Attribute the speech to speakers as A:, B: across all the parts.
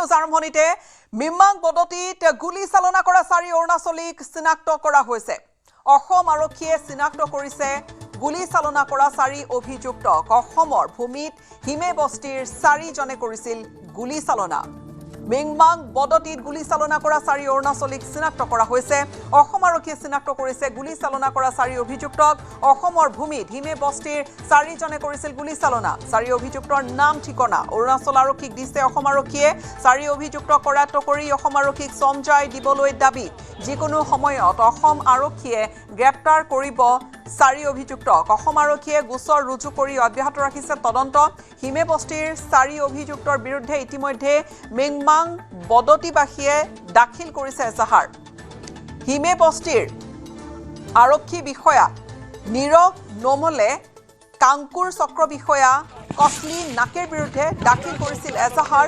A: News আৰম্ভণিতে মিমাং বদতিত গুলি চালনা কৰা 4 অৰুণাচলীক চিনাক্ত কৰা হৈছে। অসম আৰক্ষীয়ে চিনাক্ত কৰিছে গুলি চালনা কৰা 4 অভিযুক্তক। অসমৰ ভূমিত হিমে বস্তিৰ 4 জনে কৰিছিল গুলি চালনা। মিমাং বদতিত গুলি চালনা কৰা 4 অৰুণাচলীক চিনাক্ত কৰা হৈছে। অসম আৰক্ষীয়ে চিনাক্ত কৰিছে গুলি চালনা কৰা 4 অভিযুক্তক। অসমৰ ভূমিত হিমে বস্তিৰ 4 জনে কৰিছিল গুলি চালনা। 4 অভিযুক্তৰ নাম ঠিকনা অৰুণাচল আৰক্ষীক দিছে অসম আৰক্ষীয়ে। 4 অভিযুক্তক কৰায়ত্ব কৰি অসম আৰক্ষীক সমঝাই দিবলৈ দাবী। যিকোনো সময়ত অসম আৰক্ষীয়ে গ্ৰেপ্তাৰ কৰিব 4 অভিযুক্তক। অসম আৰক্ষীয়ে গোচৰ ৰুজু কৰি অব্যাহত ৰাখিছে তদন্ত। হিমে বস্তিৰ 4 অভিযুক্তৰ বিৰুদ্ধে ইতিমধ্যে মিমাং বদতিবাসীয়ে দাখিল কৰিছে এজাহাৰ। হিমে বস্তিৰ আৰক্ষী বিষয়া নীৰৱ নোমলে কাংকুৰ চক্ৰ বিষয়া কছলি নাকেৰ বিৰুদ্ধে দাখিল কৰিছিল এজাহাৰ।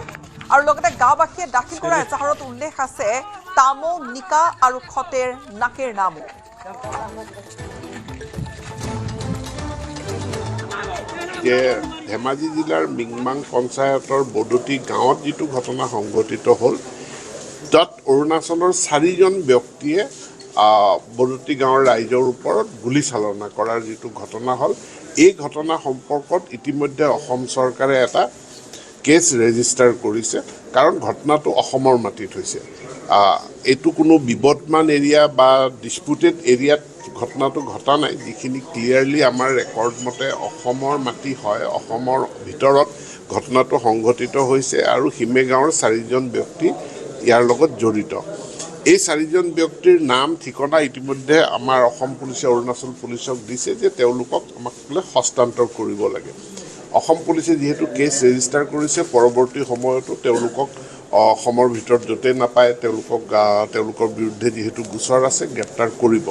A: আৰু লগতে গাঁওবাসীয়ে দাখিল কৰা এজাহাৰত উল্লেখ আছে তামো নিকা আৰু খতেৰ নাকেৰ নামো।
B: যে ধেমাজি জিলাৰ মিংমাং পঞ্চায়তৰ বদতি গাঁৱত যিটো ঘটনা সংঘটিত হ'ল, তাত অৰুণাচলৰ 4জন ব্যক্তিয়ে বদতি গাঁৱৰ ৰাইজৰ ওপৰত গুলি চালনা কৰাৰ যিটো ঘটনা হ'ল, এই ঘটনা সম্পৰ্কত ইতিমধ্যে অসম চৰকাৰে এটা কেছ ৰেজিষ্টাৰ কৰিছে। কাৰণ ঘটনাটো অসমৰ মাটিত হৈছে। এইটো কোনো বিবদমান এৰিয়া বা ডিছপুটেড এৰিয়াত ঘটনাটো ঘটা নাই। যিখিনি ক্লিয়াৰলি আমাৰ ৰেকৰ্ড মতে অসমৰ মাটি হয়, অসমৰ ভিতৰত ঘটনাটো সংঘটিত হৈছে আৰু হিমে গাঁৱৰ 4জন ব্যক্তি ইয়াৰ লগত জড়িত। এই 4জন ব্যক্তিৰ নাম ঠিকনা ইতিমধ্যে আমাৰ অসম পুলিচে অৰুণাচল পুলিচক দিছে যে তেওঁলোকক আমাক হস্তান্তৰ কৰিব লাগে। অসম পুলিচে যিহেতু কেছ ৰেজিষ্টাৰ কৰিছে, পৰৱৰ্তী সময়তো তেওঁলোকক অসমৰ ভিতৰত য'তে নাপায় তেওঁলোকৰ বিৰুদ্ধে যিহেতু গোচৰ আছে গ্ৰেপ্তাৰ কৰিব।